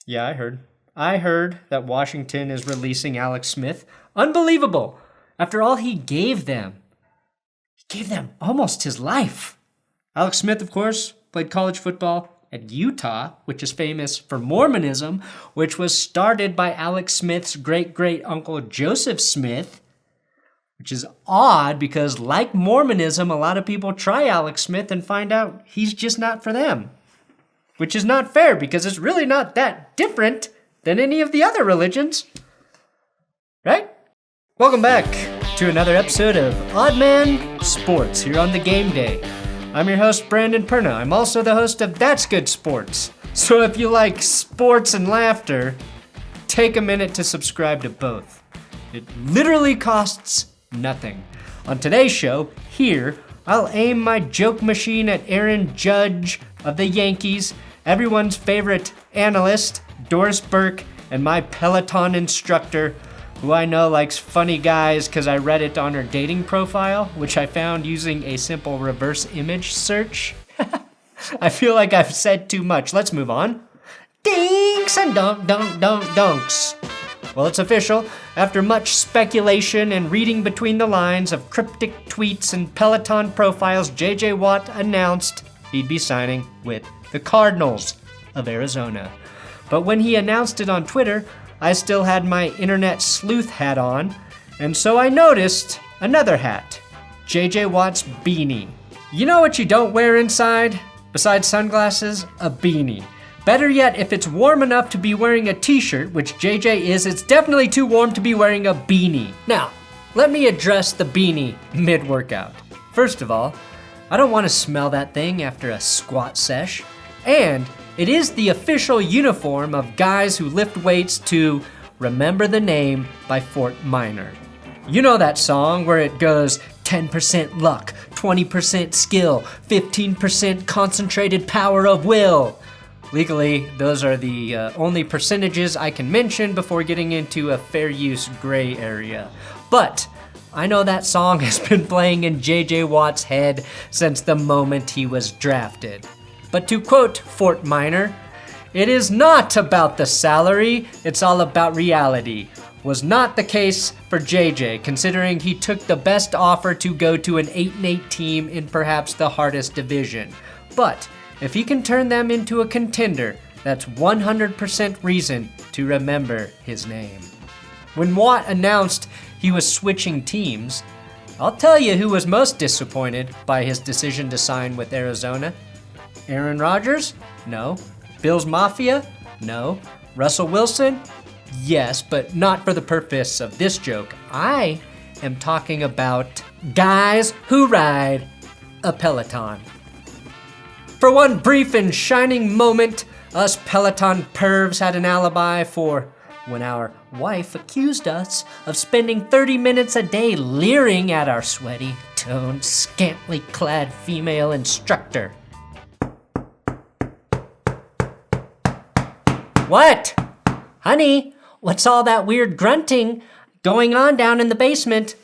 Yeah, I heard. I heard that Washington is releasing Alex Smith. Unbelievable! After all he gave them. He gave them almost his life. Alex Smith, of course, played college football at Utah, which is famous for Mormonism, which was started by Alex Smith's great-great-uncle Joseph Smith, which is odd because, like Mormonism, a lot of people try Alex Smith and find out he's just not for them. Which is not fair because it's really not that different than any of the other religions. Right? Welcome back to another episode of Odd Man Sports here on the Game Day. I'm your host, Brandon Perna. I'm also the host of That's Good Sports. So if you like sports and laughter, take a minute to subscribe to both. It literally costs nothing. On today's show, here, I'll aim my joke machine at Aaron Judge of the Yankees, everyone's favorite analyst, Doris Burke, and my Peloton instructor, who I know likes funny guys because I read it on her dating profile, which I found using a simple reverse image search. I feel like I've said too much. Let's move on. Dinks and Dunks. Well, it's official. After much speculation and reading between the lines of cryptic tweets and Peloton profiles, J.J. Watt announced he'd be signing with the Cardinals of Arizona. But when he announced it on Twitter, I still had my internet sleuth hat on, and so I noticed another hat, J.J. Watt's beanie. You know what you don't wear inside, besides sunglasses? A beanie. Better yet, if it's warm enough to be wearing a t-shirt, which JJ is, it's definitely too warm to be wearing a beanie. Now, let me address the beanie mid-workout. First of all, I don't want to smell that thing after a squat sesh, and it is the official uniform of guys who lift weights to Remember the Name by Fort Minor. You know that song where it goes 10% luck, 20% skill, 15% concentrated power of will. Legally, those are the only percentages I can mention before getting into a fair use gray area. But I know that song has been playing in J.J. Watt's head since the moment he was drafted. But to quote Fort Minor, "It is not about the salary, it's all about reality." Was not the case for JJ, considering he took the best offer to go to an 8-8 team in perhaps the hardest division. But if he can turn them into a contender, that's 100% reason to remember his name. When Watt announced he was switching teams, I'll tell you who was most disappointed by his decision to sign with Arizona. Aaron Rodgers? No. Bills Mafia? No. Russell Wilson? Yes, but not for the purpose of this joke. I am talking about guys who ride a Peloton. For one brief and shining moment, us Peloton pervs had an alibi for when our wife accused us of spending 30 minutes a day leering at our sweaty, toned, scantily clad female instructor. What? Honey, what's all that weird grunting going on down in the basement?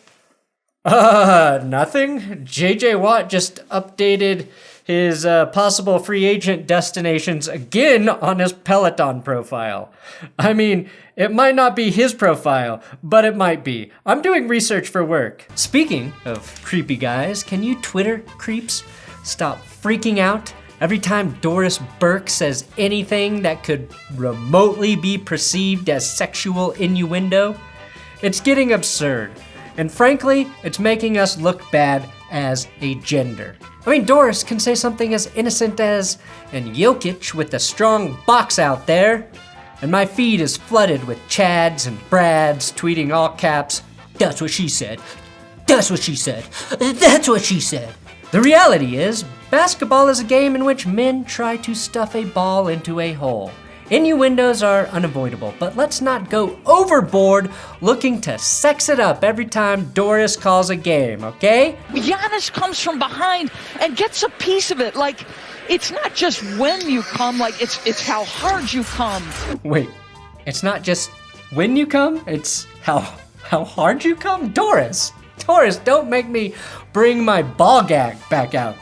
Nothing. J.J. Watt just updated his possible free agent destinations again on his Peloton profile. I mean, it might not be his profile, but it might be. I'm doing research for work. Speaking of creepy guys, can you Twitter creeps stop freaking out every time Doris Burke says anything that could remotely be perceived as sexual innuendo? It's getting absurd. And frankly, it's making us look bad as a gender. I mean, Doris can say something as innocent as, "And Jokic with the strong box out there." And my feed is flooded with Chads and Brads tweeting all caps, "That's what she said. That's what she said. That's what she said." The reality is, basketball is a game in which men try to stuff a ball into a hole. Innuendos are unavoidable, but let's not go overboard looking to sex it up every time Doris calls a game, okay? Giannis comes from behind and gets a piece of it. Like, it's not just when you come, like, it's how hard you come. Wait, it's not just when you come? It's how hard you come? Doris, don't make me bring my ball gag back out.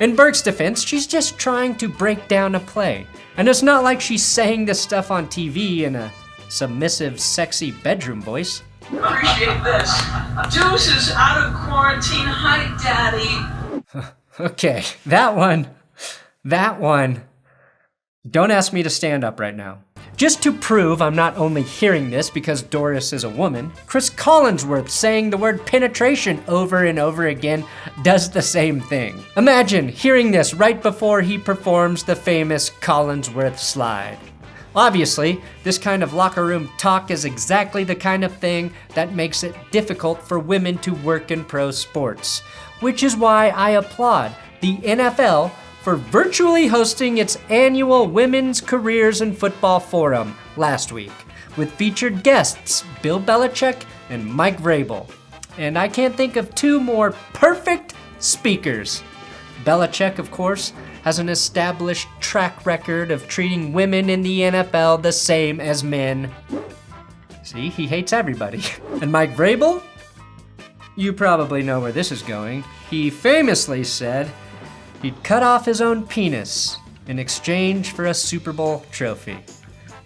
In Burke's defense, she's just trying to break down a play. And it's not like she's saying this stuff on TV in a submissive, sexy bedroom voice. Appreciate this. Deuces out of quarantine. Hi, Daddy. Okay, that one. Don't ask me to stand up right now. Just to prove I'm not only hearing this because Doris is a woman, Chris Collinsworth saying the word penetration over and over again does the same thing. Imagine hearing this right before he performs the famous Collinsworth slide. Obviously, this kind of locker room talk is exactly the kind of thing that makes it difficult for women to work in pro sports, which is why I applaud the NFL for virtually hosting its annual Women's Careers in Football Forum last week, with featured guests Bill Belichick and Mike Vrabel. And I can't think of two more perfect speakers. Belichick, of course, has an established track record of treating women in the NFL the same as men. See, he hates everybody. And Mike Vrabel? You probably know where this is going. He famously said he'd cut off his own penis in exchange for a Super Bowl trophy.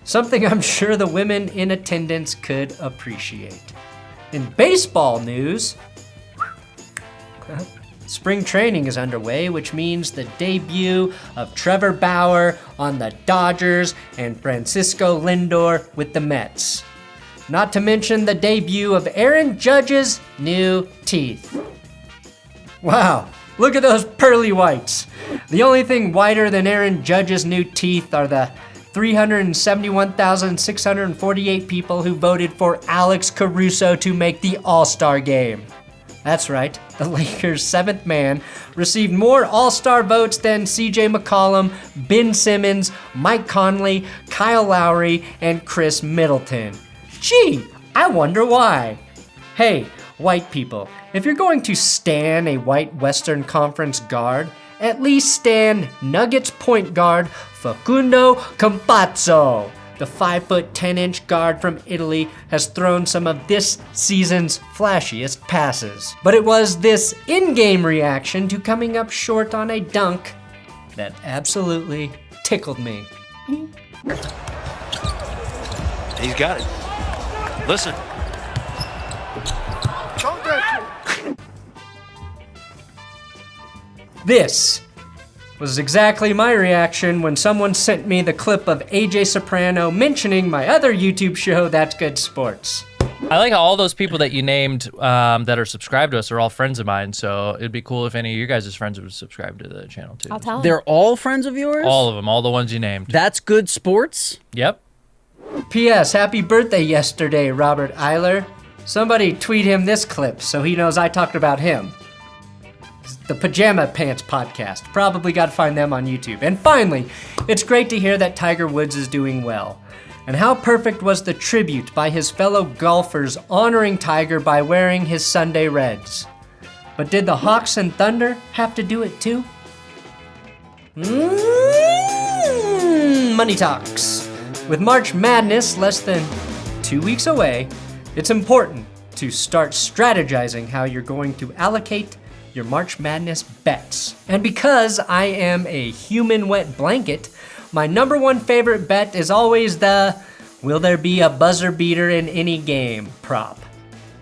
Something I'm sure the women in attendance could appreciate. In baseball news, spring training is underway, which means the debut of Trevor Bauer on the Dodgers and Francisco Lindor with the Mets. Not to mention the debut of Aaron Judge's new teeth. Wow. Look at those pearly whites. The only thing whiter than Aaron Judge's new teeth are the 371,648 people who voted for Alex Caruso to make the All-Star game. That's right, the Lakers' seventh man received more All-Star votes than CJ McCollum, Ben Simmons, Mike Conley, Kyle Lowry, and Chris Middleton. Gee, I wonder why. Hey, white people, if you're going to stan a white Western Conference guard, at least stan Nuggets point guard Facundo Campazzo. The 5'10" guard from Italy has thrown some of this season's flashiest passes. But it was this in-game reaction to coming up short on a dunk that absolutely tickled me. He's got it. Listen. This was exactly my reaction when someone sent me the clip of AJ Soprano mentioning my other YouTube show, That's Good Sports. I like how all those people that you named that are subscribed to us are all friends of mine, so it'd be cool if any of you guys' friends would subscribe to the channel too. I'll tell them. They're all friends of yours? All of them, all the ones you named. That's Good Sports? Yep. P.S. Happy birthday yesterday, Robert Eiler. Somebody tweet him this clip so he knows I talked about him. The Pajama Pants Podcast. Probably got to find them on YouTube. And finally, it's great to hear that Tiger Woods is doing well. And how perfect was the tribute by his fellow golfers honoring Tiger by wearing his Sunday Reds. But did the Hawks and Thunder have to do it too? Money talks. With March Madness less than 2 weeks away, it's important to start strategizing how you're going to allocate your March Madness bets. And because I am a human wet blanket, my number one favorite bet is always the will there be a buzzer beater in any game prop.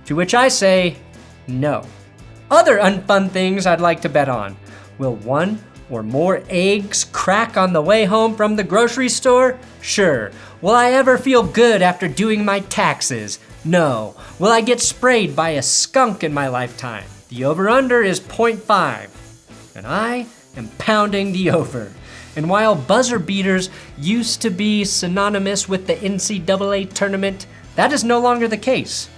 To which I say, no. Other unfun things I'd like to bet on. Will one or more eggs crack on the way home from the grocery store? Sure. Will I ever feel good after doing my taxes? No. Will I get sprayed by a skunk in my lifetime? The over-under is 0.5, and I am pounding the over. And while buzzer beaters used to be synonymous with the NCAA tournament, that is no longer the case.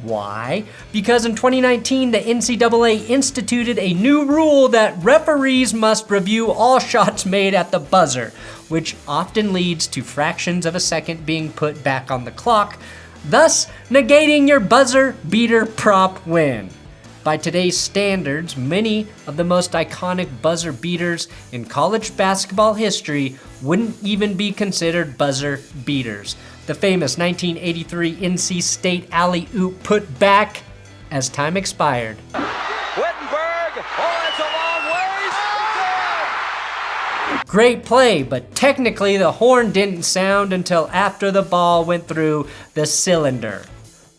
Why? Because in 2019, the NCAA instituted a new rule that referees must review all shots made at the buzzer, which often leads to fractions of a second being put back on the clock, thus negating your buzzer beater prop win. By today's standards, many of the most iconic buzzer beaters in college basketball history wouldn't even be considered buzzer beaters. The famous 1983 NC State alley-oop put back as time expired. Wittenberg, oh, it's a long ways. Great play, but technically the horn didn't sound until after the ball went through the cylinder.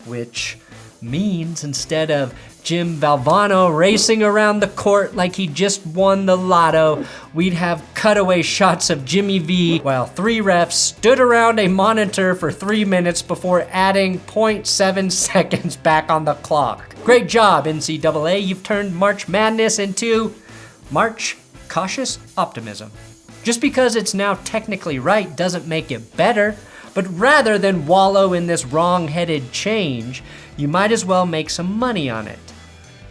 Which means instead of Jim Valvano racing around the court like he just won the lotto, we'd have cutaway shots of Jimmy V while 3 refs stood around a monitor for 3 minutes before adding 0.7 seconds back on the clock. Great job, NCAA. You've turned March Madness into March Cautious Optimism. Just because it's now technically right doesn't make it better, but rather than wallow in this wrong-headed change, you might as well make some money on it.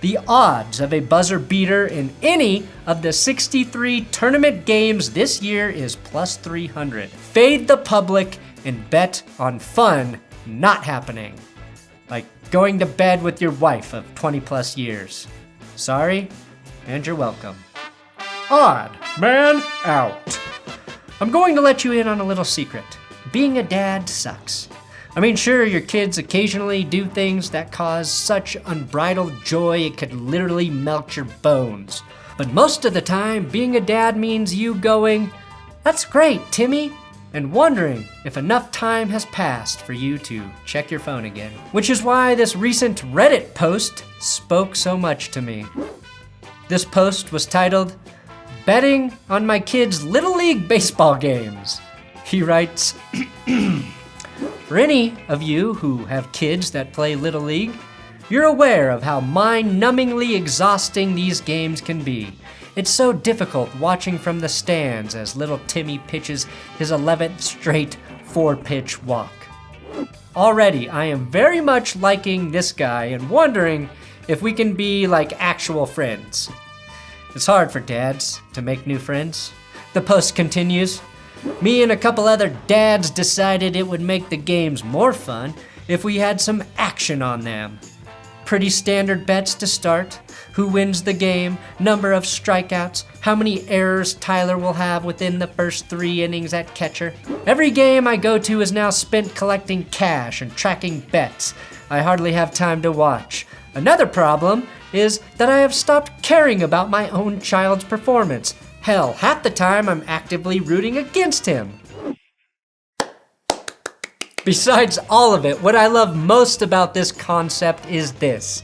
The odds of a buzzer beater in any of the 63 tournament games this year is plus 300. Fade the public and bet on fun not happening. Like going to bed with your wife of 20 plus years. Sorry, and you're welcome. Odd man out. I'm going to let you in on a little secret. Being a dad sucks. I mean, sure, your kids occasionally do things that cause such unbridled joy it could literally melt your bones. But most of the time, being a dad means you going, "That's great, Timmy," and wondering if enough time has passed for you to check your phone again. Which is why this recent Reddit post spoke so much to me. This post was titled, "Betting on my kids' Little League baseball games." He writes, "For any of you who have kids that play Little League, you're aware of how mind-numbingly exhausting these games can be. It's so difficult watching from the stands as little Timmy pitches his 11th straight 4-pitch walk. Already, I am very much liking this guy and wondering if we can be like actual friends. It's hard for dads to make new friends." The post continues, "Me and a couple other dads decided it would make the games more fun if we had some action on them. Pretty standard bets to start. Who wins the game, number of strikeouts, how many errors Tyler will have within the first 3 innings at catcher. Every game I go to is now spent collecting cash and tracking bets. I hardly have time to watch. Another problem is that I have stopped caring about my own child's performance. Hell, half the time I'm actively rooting against him." Besides all of it, what I love most about this concept is this.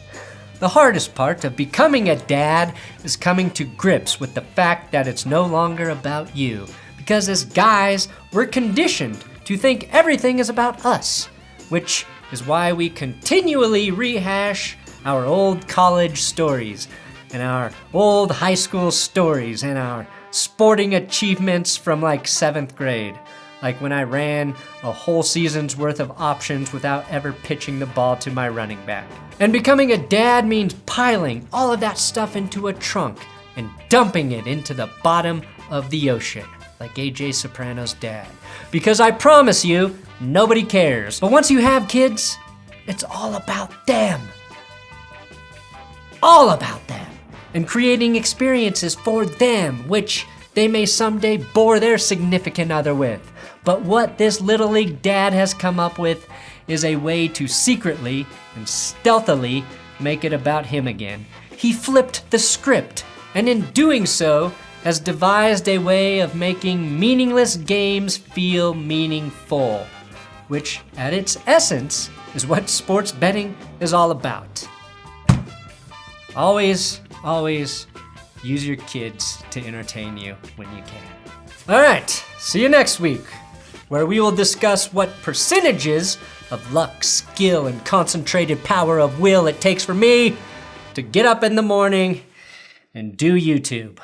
The hardest part of becoming a dad is coming to grips with the fact that it's no longer about you. Because as guys, we're conditioned to think everything is about us, which is why we continually rehash our old college stories and our old high school stories and our sporting achievements from like 7th grade. Like when I ran a whole season's worth of options without ever pitching the ball to my running back. And becoming a dad means piling all of that stuff into a trunk and dumping it into the bottom of the ocean, like AJ Soprano's dad. Because I promise you, nobody cares. But once you have kids, it's all about them. All about them. And creating experiences for them, which they may someday bore their significant other with. But what this Little League dad has come up with is a way to secretly and stealthily make it about him again. He flipped the script, and in doing so, has devised a way of making meaningless games feel meaningful, which at its essence is what sports betting is all about. Always use your kids to entertain you when you can. All right, see you next week, where we will discuss what percentages of luck, skill, and concentrated power of will it takes for me to get up in the morning and do YouTube.